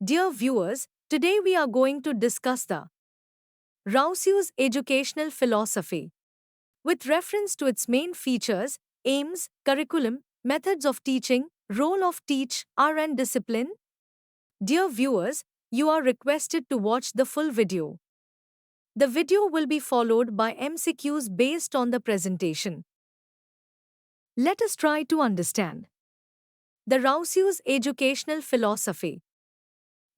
Dear viewers, today we are going to discuss the Rousseau's educational philosophy. With reference to its main features, aims, curriculum, methods of teaching, role of teach, and discipline. Dear viewers, you are requested to watch the full video. The video will be followed by MCQs based on the presentation. Let us try to understand. The Rousseau's educational philosophy.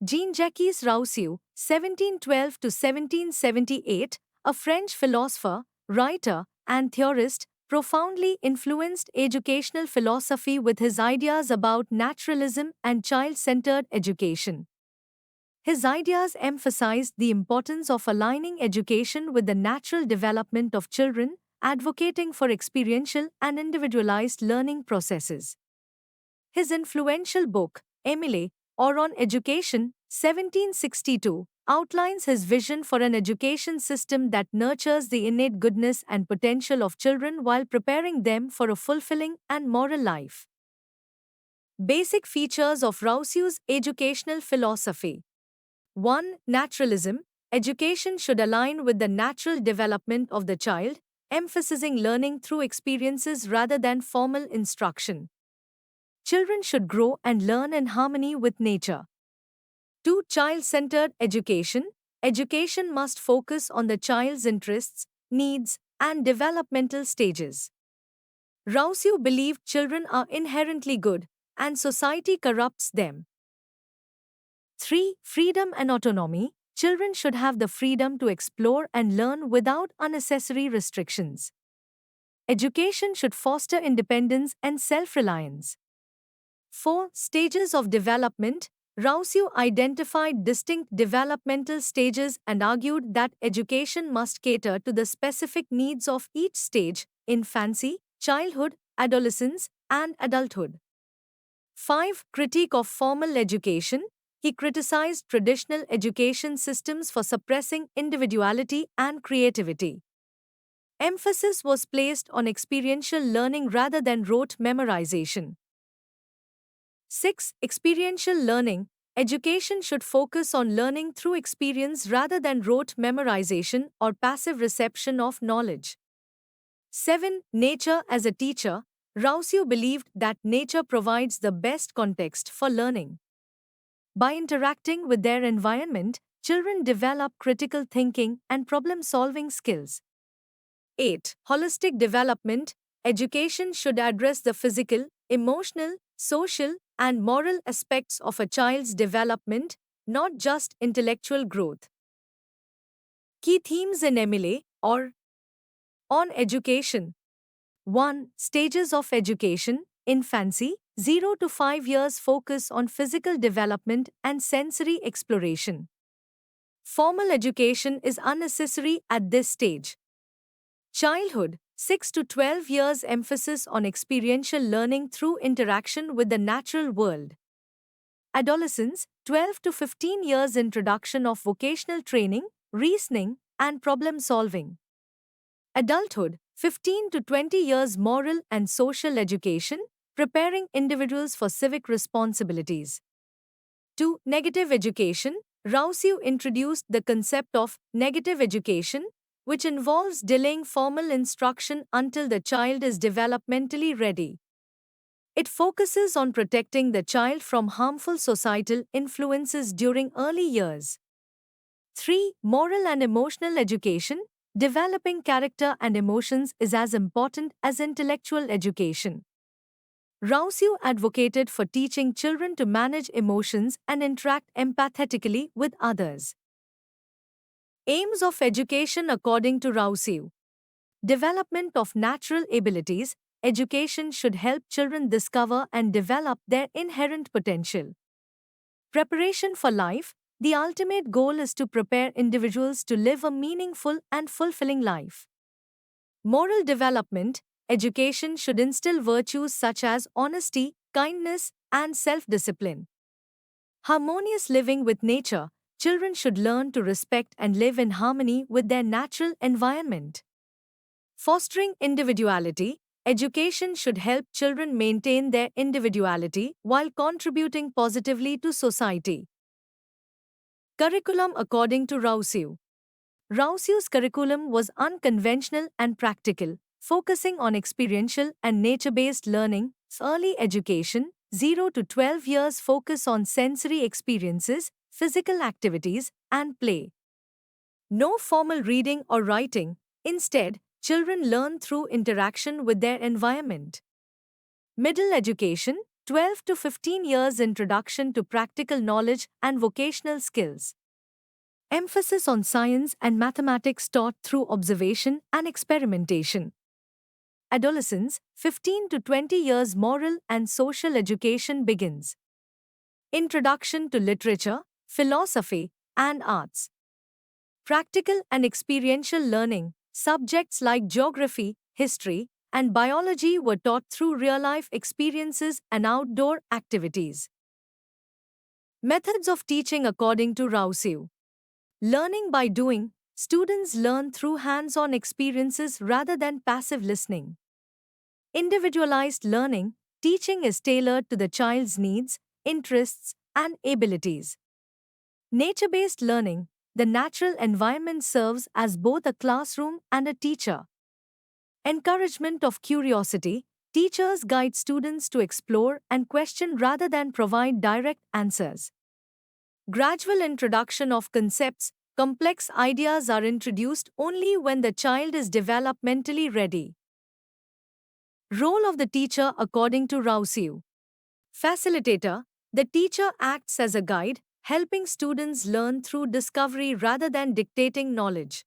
Jean-Jacques Rousseau, 1712 to 1778, a French philosopher, writer, and theorist, profoundly influenced educational philosophy with his ideas about naturalism and child-centered education. His ideas emphasized the importance of aligning education with the natural development of children, advocating for experiential and individualized learning processes. His influential book, Emile, or On Education, 1762, outlines his vision for an education system that nurtures the innate goodness and potential of children while preparing them for a fulfilling and moral life. Basic features of Rousseau's educational philosophy. 1. Naturalism. Education should align with the natural development of the child, emphasizing learning through experiences rather than formal instruction. Children should grow and learn in harmony with nature. 2. Child-centered education. Education must focus on the child's interests, needs, and developmental stages. Rousseau believed children are inherently good, and society corrupts them. 3. Freedom and autonomy. Children should have the freedom to explore and learn without unnecessary restrictions. Education should foster independence and self-reliance. 4. Stages of development. Rousseau identified distinct developmental stages and argued that education must cater to the specific needs of each stage: infancy, childhood, adolescence, and adulthood. 5. Critique of formal education. He criticized traditional education systems for suppressing individuality and creativity. Emphasis was placed on experiential learning rather than rote memorization. 6. Experiential learning. Education should focus on learning through experience rather than rote memorization or passive reception of knowledge. 7. Nature as a teacher. Rousseau believed that nature provides the best context for learning. By interacting with their environment, children develop critical thinking and problem-solving skills. 8. Holistic development. Education should address the physical, emotional, social, and moral aspects of a child's development, not just intellectual growth. Key themes in Emile, or On Education. 1. Stages of education. Infancy, 0 to 5 years, focus on physical development and sensory exploration. Formal education is unnecessary at this stage. Childhood, 6 to 12 years, emphasis on experiential learning through interaction with the natural world. Adolescence, 12 to 15 years, introduction of vocational training, reasoning, and problem solving. Adulthood, 15 to 20 years, moral and social education, preparing individuals for civic responsibilities. 2. Negative education. Rousseau introduced the concept of negative education, which involves delaying formal instruction until the child is developmentally ready. It focuses on protecting the child from harmful societal influences during early years. 3. Moral and emotional education. Developing character and emotions is as important as intellectual education. Rousseau advocated for teaching children to manage emotions and interact empathetically with others. Aims of education according to Rousseau. Development of natural abilities. Education should help children discover and develop their inherent potential. Preparation for life. The ultimate goal is to prepare individuals to live a meaningful and fulfilling life. Moral development. Education should instill virtues such as honesty, kindness, and self-discipline. Harmonious living with nature. Children should learn to respect and live in harmony with their natural environment. Fostering individuality. Education should help children maintain their individuality while contributing positively to society. Curriculum according to Rousseau. Rousseau's curriculum was unconventional and practical, focusing on experiential and nature-based learning. Early education, 0 to 12 years, focus on sensory experiences, physical activities, and play. No formal reading or writing. Instead, children learn through interaction with their environment. Middle education, 12 to 15 years, introduction to practical knowledge and vocational skills. Emphasis on science and mathematics taught through observation and experimentation. Adolescence, 15 to 20 years, moral and social education begins. Introduction to literature, philosophy, and arts. Practical and experiential learning, subjects like geography, history, and biology were taught through real-life experiences and outdoor activities. Methods of teaching according to Rousseau. Learning by doing, students learn through hands-on experiences rather than passive listening. Individualized learning, teaching is tailored to the child's needs, interests, and abilities. Nature-based learning, the natural environment serves as both a classroom and a teacher. Encouragement of curiosity, teachers guide students to explore and question rather than provide direct answers. Gradual introduction of concepts, complex ideas are introduced only when the child is developmentally ready. Role of the teacher according to Rousseau. Facilitator, the teacher acts as a guide, helping students learn through discovery rather than dictating knowledge.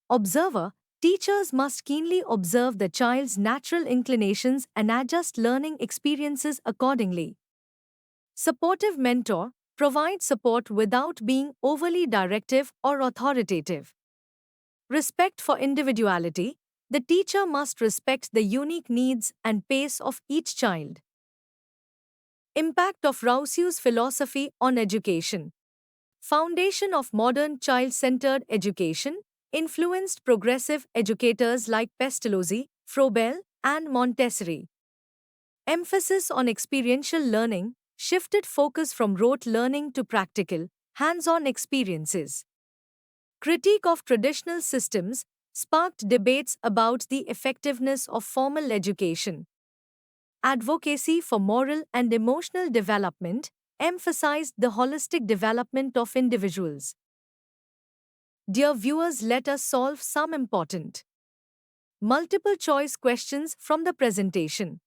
Observer, teachers must keenly observe the child's natural inclinations and adjust learning experiences accordingly. Supportive mentor, provide support without being overly directive or authoritative. Respect for individuality, the teacher must respect the unique needs and pace of each child. Impact of Rousseau's philosophy on education. Foundation of modern child-centered education, influenced progressive educators like Pestalozzi, Froebel, and Montessori. Emphasis on experiential learning, shifted focus from rote learning to practical, hands-on experiences. Critique of traditional systems, sparked debates about the effectiveness of formal education. Advocacy for moral and emotional development, emphasized the holistic development of individuals. Dear viewers, let us solve some important multiple choice questions from the presentation.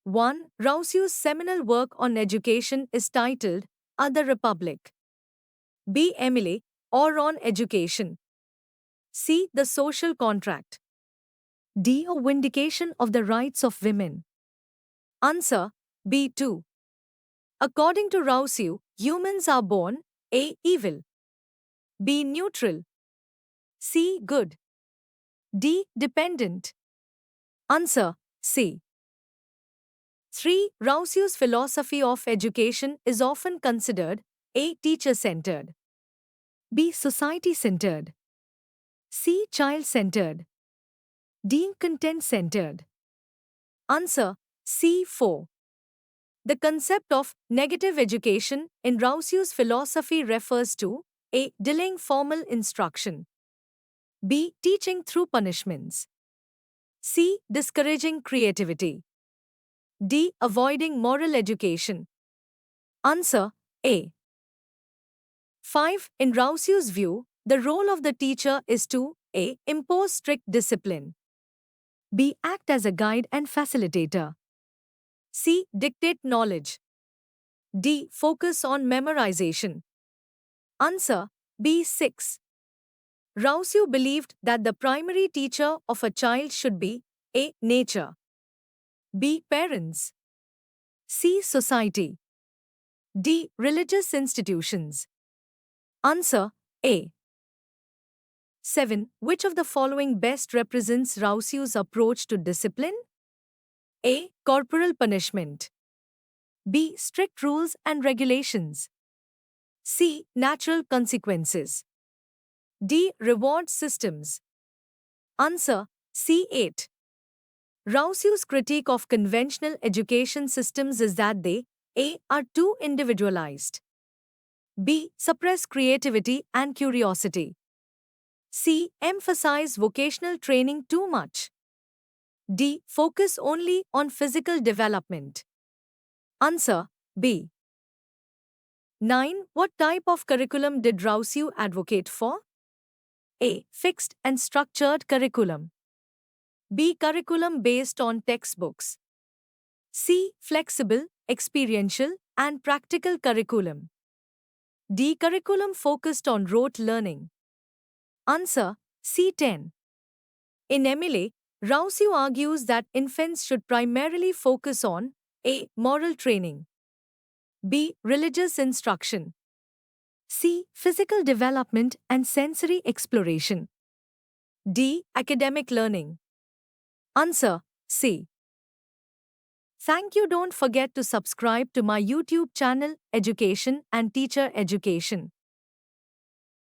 1. Rousseau's seminal work on education is titled A the Republic. B. Emile, or On Education. C. The Social Contract. D. A Vindication of the Rights of Women. Answer B. 2. According to Rousseau, humans are born A. Evil, B. Neutral, C. Good, D. Dependent. Answer C. 3. Rousseau's philosophy of education is often considered A. Teacher-centered, B. Society-centered, C. Child-centered, D. Content-centered. Answer C. 4. The concept of negative education in Rousseau's philosophy refers to A. Delaying formal instruction, B. Teaching through punishments, C. Discouraging creativity, D. Avoiding moral education. Answer A. 5. In Rousseau's view, the role of the teacher is to A. Impose strict discipline, B. Act as a guide and facilitator, C. Dictate knowledge, D. Focus on memorization. Answer B. 6. Rousseau believed that the primary teacher of a child should be A. Nature, B. Parents, C. Society, D. Religious institutions. Answer A. 7. Which of the following best represents Rousseau's approach to discipline? A. Corporal punishment, B. Strict rules and regulations, C. Natural consequences, D. Reward systems. Answer C. 8. Rousseau's critique of conventional education systems is that they A. Are too individualized, B. Suppress creativity and curiosity. C. Emphasize vocational training too much. D. Focus only on physical development. Answer B. 9. What type of curriculum did Rousseau advocate for? A. Fixed and structured curriculum. B. Curriculum based on textbooks. C. Flexible, experiential, and practical curriculum. D. Curriculum focused on rote learning. Answer C10. In Emile, Rousseau argues that infants should primarily focus on A. Moral training. B. Religious instruction. C. Physical development and sensory exploration. D. Academic learning. Answer C. Thank you. Don't forget to subscribe to my YouTube channel, Education and Teacher Education.